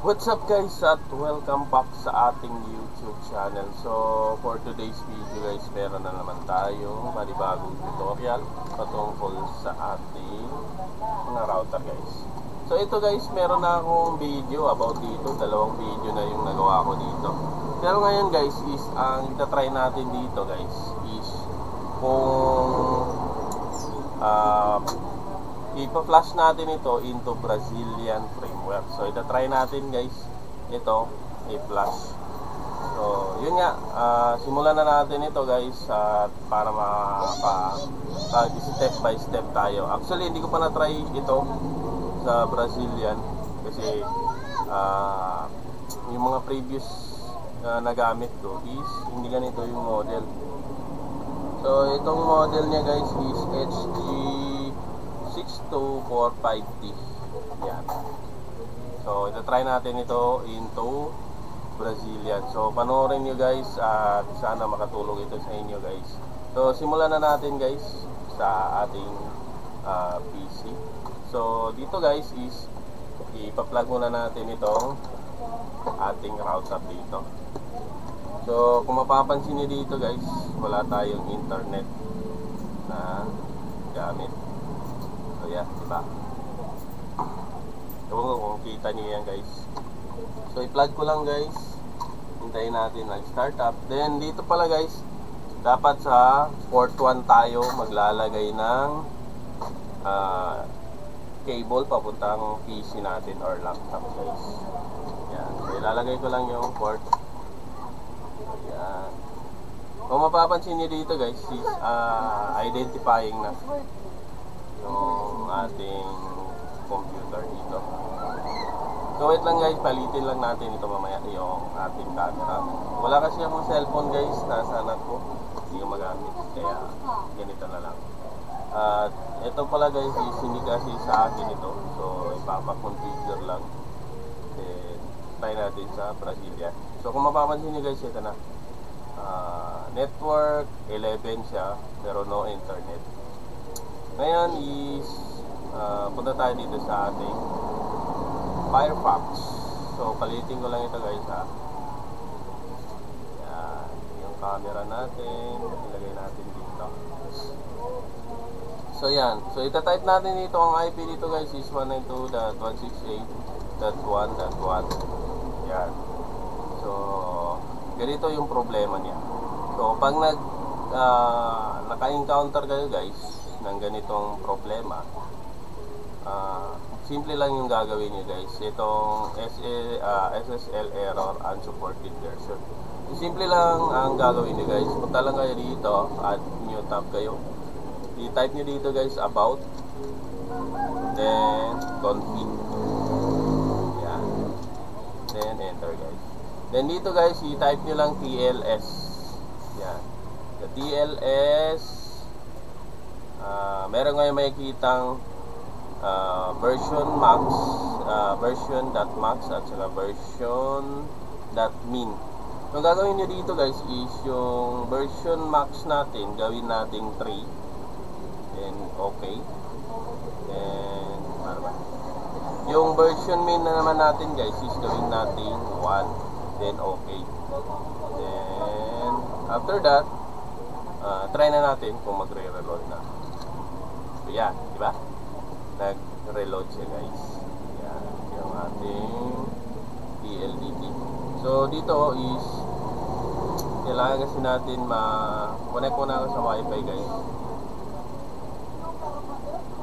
What's up guys at welcome back sa ating YouTube channel. So for today's video guys, meron na naman tayong panibagong tutorial patungkol sa ating mga router guys. So ito guys, meron na akong video about dito. Dalawang video na yung nagawa ko dito. Pero ngayon guys is ang itatry natin dito guys is kung ipa-flash natin ito into Brazilian firmware. So itatry natin guys ito i-flash. So yun nga, simulan na natin ito guys para step by step tayo. Actually hindi ko pa na-try ito sa Brazilian kasi yung mga previous nagamit ko is hindi ganito yung model. So itong model niya guys is HG62450. Yan. So ito-try natin ito into Brazilian. So panoorin nyo guys at sana makatulong ito sa inyo guys. So simulan na natin guys sa ating PC. So dito guys is ipa-plug muna natin itong ating router dito. So kung mapapansin niyo dito guys, wala tayong internet na gamit. So yeah, diba? Ewan ko kung kita niyo yan guys. So i-plug ko lang guys. Hintayin natin mag-start up. Then dito pala guys, dapat sa port 1 tayo maglalagay ng cable papuntang PC natin or laptop guys. Yan. So ilalagay ko lang yung port. Yan. Kung mapapansin niyo dito guys is identifying na yung ating computer dito. So wait lang guys, palitin lang natin ito mamaya yung ating camera. Wala kasi akong cellphone guys, nasa anak ko, hindi ko magamit, kaya ganito na lang. At ito pala guys is hindi kasi sa akin ito, so ipapakonfigure lang. Then try natin sa Brazilian. So kung mapapansin niyo guys, ito na network 11 siya pero no internet. Ngayon is punta tayo dito sa ating Firefox. So palitin ko lang ito guys ha. Yan, yung camera natin ilagay natin dito. So yan, so itatype natin dito ang IP dito guys is 192.168.1.1. yan. So ganito yung problema niya. So pag naka-encounter kayo guys ng ganitong problema, simple lang yung gagawin nyo guys. Itong SSL error unsupported version. Simple lang ang gagawin nyo guys. Punta lang kayo dito, add new tab kayo. I-type nyo dito guys about, then config. Yan. Then enter guys. Then dito guys, i-type nyo lang TLS. Yan. The TLS, meron ngayon makikitang version.max at saka version.min. Yung gagawin nyo dito guys is yung version max natin gawin nating 3, then okay, then yung version min na naman natin guys is gawin nating 1, then okay. Then after that try na natin kung magre-reload na. So yan, diba? Nag-reload siya guys. Yan, yung ating PLDT. So dito is kailangan kasi natin connect muna ako sa wifi guys.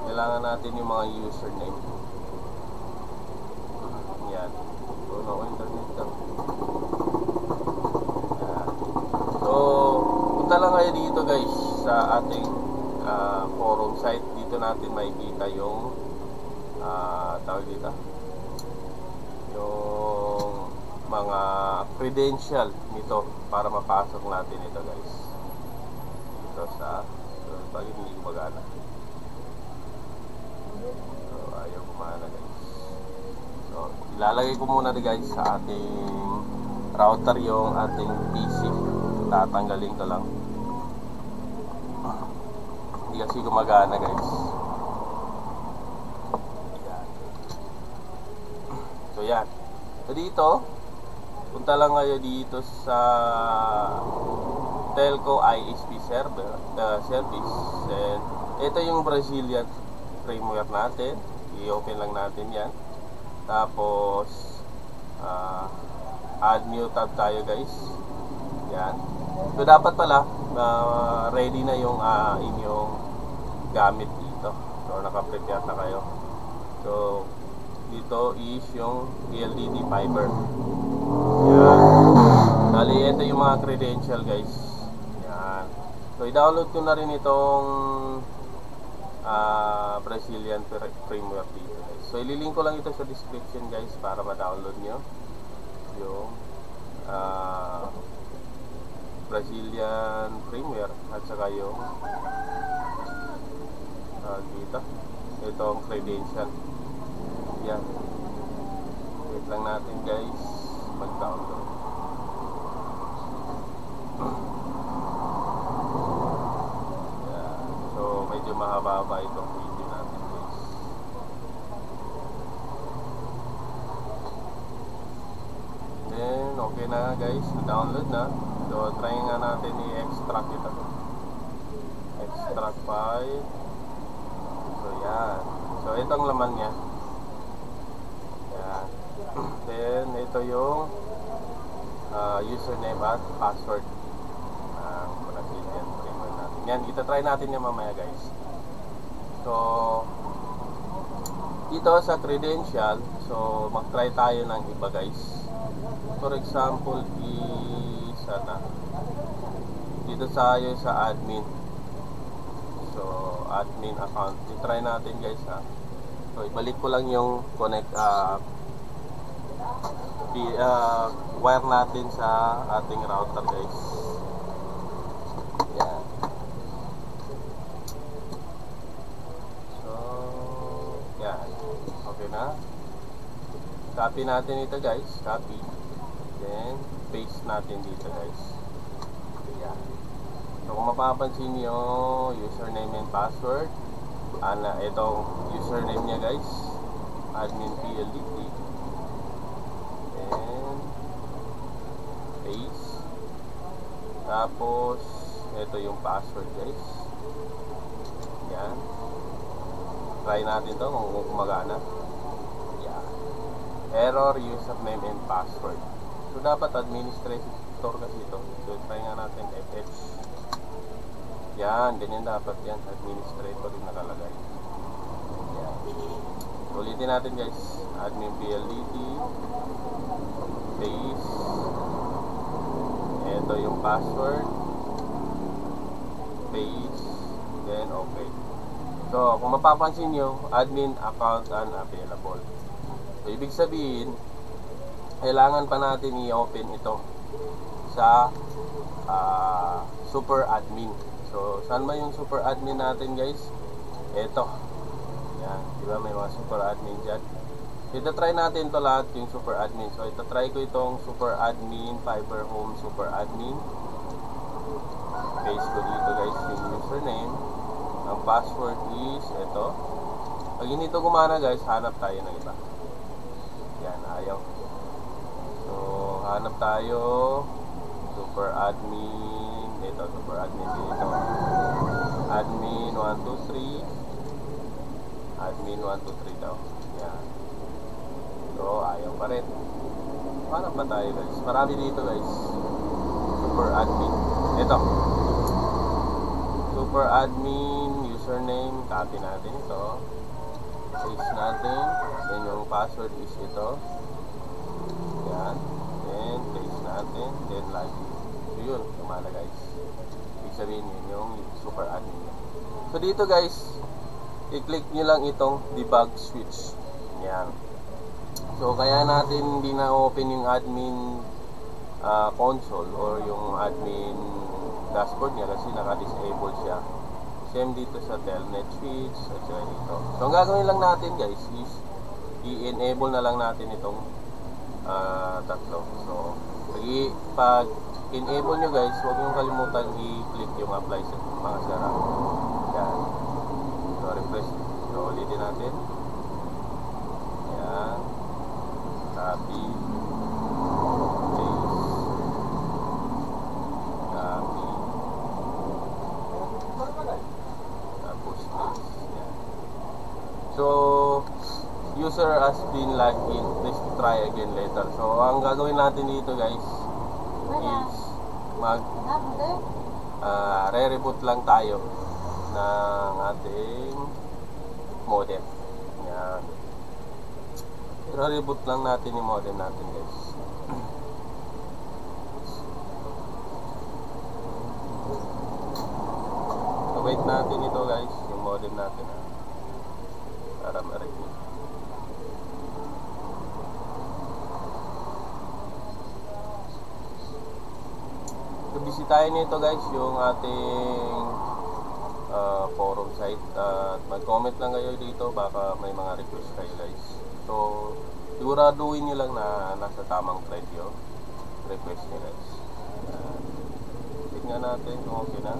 Kailangan natin yung mga username. Yan. Puno ko internet lang. Yan. So punta lang kayo dito guys sa ating forum site. Dito natin makikita yung tawag dito yung mga credential nito para mapasok natin ito guys dito sa pag hindi gumagana. So ayaw gumana guys. So ilalagay ko muna guys sa ating router yung ating PC. Tatanggalin ko lang. Hindi kasi gumagana guys. Yan. So yan. So dito, punta lang kayo dito sa Telco ISP service. And ito yung Brazilian firmware natin. I-open lang natin yan. Tapos add new tab tayo guys. Yan. So dapat pala ready na yung inyong gamit dito. So naka-prepare na kayo. So dito is yung PLDT fiber. Yan. Dali, ito yung mga credential guys. Yan. So i-download ko na rin itong Brazilian firmware dito guys. So ililink ko lang ito sa description guys para ma-download nyo yung Brazilian firmware at saka yung dito itong credential. Yan. Wait lang natin guys mag-download. Yan. So medyo mahaba-haba itong video natin guys. Then okay na guys, download na. So try nga natin i-extract ito. Extract file. So yan. So itong laman niya. Yan. Then ito yung username at password ng Brazilian firmware natin. Yan, itatry natin yan mamaya guys. So dito sa credential, so mag-try tayo ng iba guys. For example, sana dito tayo sa admin. So admin account, i-try natin guys ha. So ibalik ko lang yung connect wire natin sa ating router guys. Yan. So yan, okay na. Copy natin ito guys, copy. Then paste natin dito guys. Yan. So kung mapapansin nyo, username and password, itong username niya guys, admin PLDT. Then paste. Tapos ito yung password guys. Yan. Try natin to kung gumagana. Yan. Error username and password. So dapat administrator kasi ito. So try nga natin FH. Yan, ganyan dapat yan. Administrator yung nakalagay. Yan. So, ulitin natin guys. Admin PLDT. Paste. Ito yung password. Paste. Then okay. So kung mapapansin nyo, admin account unavailable. So ibig sabihin, kailangan pa natin i-open ito sa super admin. So saan ba yung super admin natin guys? Ito. Yan, di ba may mga super admin dyan. So ito-try natin to lahat yung super admin. So ito-try ko itong super admin, fiber home super admin. Paste ko dito guys yung username. Ang password is ito. Pag hindi ito gumana guys, hanap tayo ng iba. Yan, ayaw. So hanap tayo super admin. Ito, super admin dito. Admin 123. Admin 123 daw. Yan. So ayaw pa rin. Hanap pa tayo guys. Marami dito guys. Super admin. Ito. Super admin username. Copy natin ito. Paste natin. Then yung password is ito. Yan. Then paste natin. Then login. So yun. Kumala guys. Ibig sabihin yun yung super admin. So dito guys, i-click nyo lang itong debug switch. Yan. So kaya natin hindi na open yung admin console or yung admin dashboard niya kasi naka-disable siya. Same dito sa telnet switch at saka dito. So ang gagawin lang natin guys is i-enable na lang natin itong tatlo. So pag enable nyo guys, huwag nyo kalimutan i-click yung apply sa mga sara. Yan. So refresh. So ulitin natin. Yan. Copy. login, please try again later. So ang gagawin natin dito guys is mag re-reboot lang tayo ng ating modem. Yan. Re-reboot lang natin yung modem natin guys. So wait natin ito guys, yung modem natin para ma-reboot. So bisitahin nito guys yung ating forum site at mag-comment lang kayo dito, baka may mga request kayo guys. So siguraduhin nyo lang na nasa tamang thread yung request nyo guys. Tignan natin kung okay na.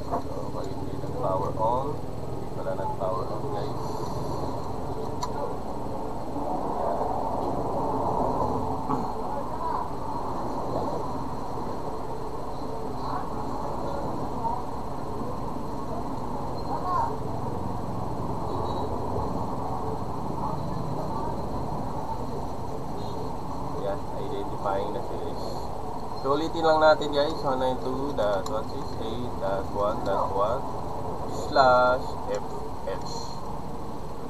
So pag hindi nag-power on, hindi pala nag-power on guys. Identifying na series. So ulitin lang natin guys, 192.168.1.1/fh.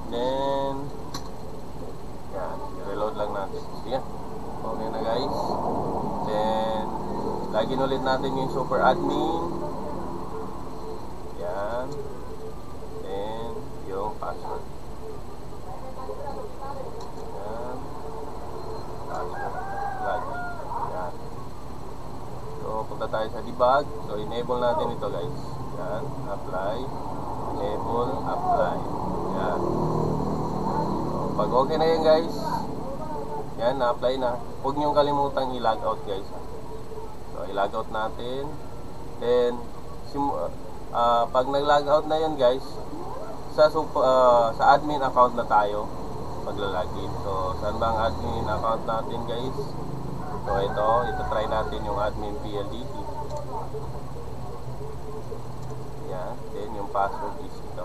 Then yan, reload lang natin. Sige, okay na guys. Then lagin ulit natin yung super admin. Yan. Then yung password. Yan. Lagi. Yan. So punta tayo sa debug. So enable natin ito guys. Yan. Apply. Enable. Apply. Yan. So pag okay na yan guys, yan, na-apply na. Huwag niyong kalimutang i-log out guys. So i-log out natin. Then pag nag-log out na yan guys, sa admin account na tayo maglalagin. So saan ba ang admin account natin guys? So ito try natin yung admin PLDT. Yan. Then yung password is ito.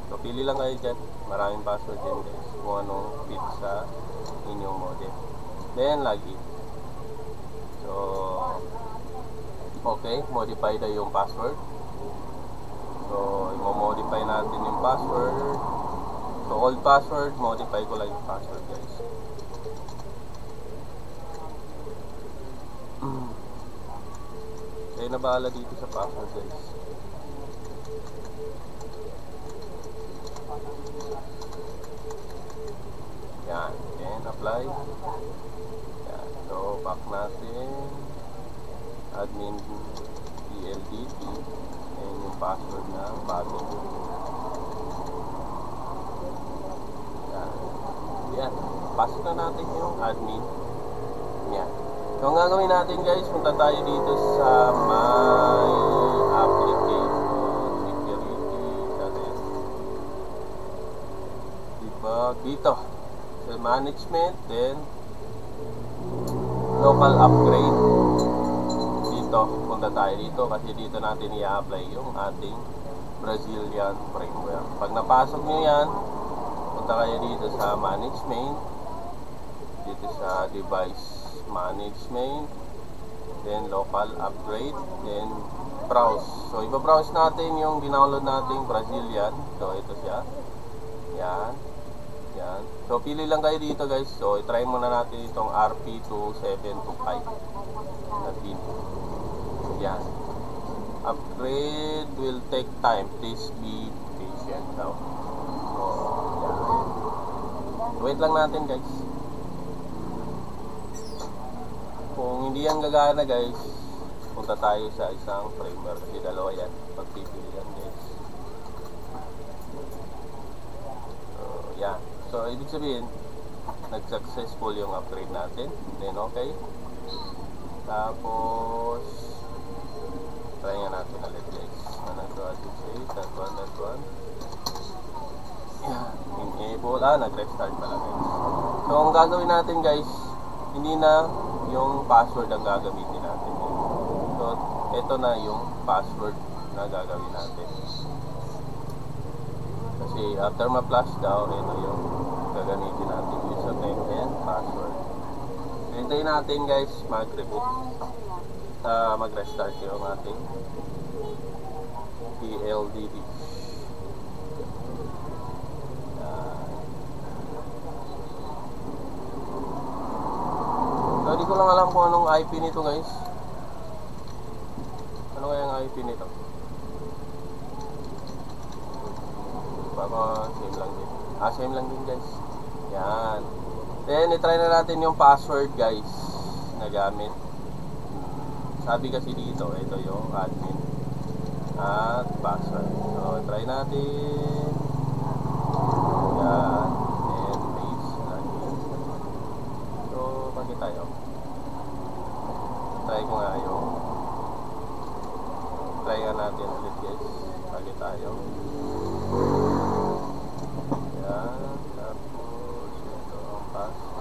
So pili lang kayo dyan. Maraming password din guys, kung anong fit sa inyong modem. Then login. So okay, modify na yung password. So i-modify natin yung password. So old password, modify ko lang yung password guys. Kaya na bahala dito sa password guys. Yan, then apply. Yan, so back natin. Admin PLDT. And yung password na bago. Yan, pasok na natin yung admin. Yan. So ang gagawin natin guys, punta tayo dito sa my application security natin. Debug dito sa management, then local upgrade. Dito, punta tayo dito kasi dito natin i-apply yung ating Brazilian framework. Pag napasok nyo yan, punta kayo dito sa management, dito sa device management, then local upgrade, then browse. So iba-browse natin yung dinownload nating Brazilian. So ito siya. Yan. Yan. So pili lang kayo dito guys. So i-try muna natin itong RP2725 na pin. Yan. Upgrade will take time. Please be patient now. So yan. Wait lang natin guys. Kung hindi yan gagana guys, punta tayo sa isang framework. Kasi dalawa yan, pagpipili yan guys. So yan. So ibig sabihin, nag-successful yung upgrade natin. Then okay. Tapos try nga natin ulit guys. Enable. Nag-restart pala guys. So ang gagawin natin guys, hindi na yung password ang gagamitin natin. So ito na yung password na gagawin natin. Kasi after ma-flash daw, ito yung Hintayin natin guys mag-reboot. Mag-restart yung ating PLDT. So, di ko lang alam kung anong IP nito guys. Ano kaya ang IP nito? Baka same lang din. Same lang din guys. Yan. Then, itry na natin yung password guys na gamit. Sabi kasi dito, ito yung admin at password. So, try natin. Yan. And paste login. So, pagi tayo. Try ko nga yung try nga natin ulit guys. Pagi tayo. Yan. Tapos, ito ang password.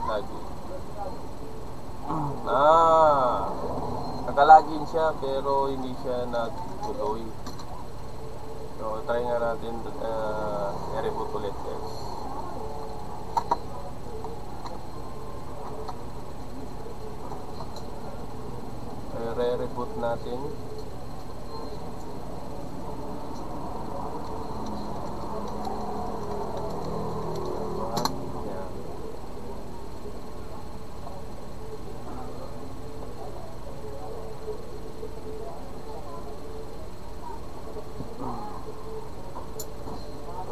Login. Nakalagin siya pero hindi siya nagtuloy. So try nga natin i-reboot ulit guys. Re-reboot natin.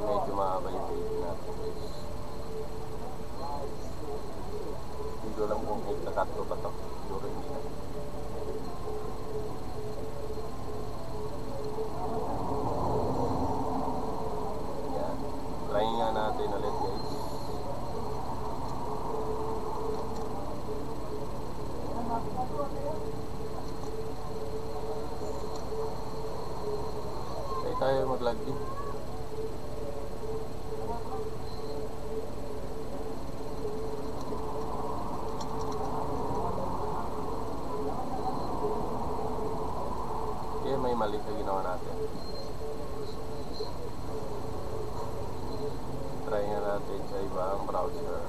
Medyo mahaba yung video natin guys. Hindi ko lang kung nagkakatlo ba ito. Siguro hindi na. Yan. Try nga natin ulit guys. Try tayo mag-login. May mali sa ginawa natin. Try nga natin sa ibang browser.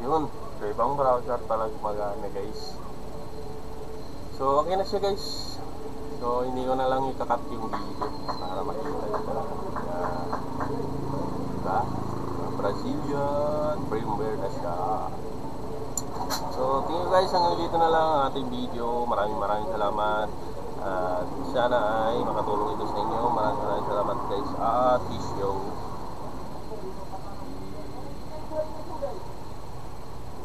Yun, sa ibang browser talaga magana guys. So okay na siya guys. So hindi ko na lang ikakat yung video para makita nyo talaga. Diba? Brazilian firmware na siya. So thank you guys, hanggang dito na lang ang ating video. Maraming salamat. At sana ay makatulong ito sa inyo. Maraming salamat guys. At peace yo.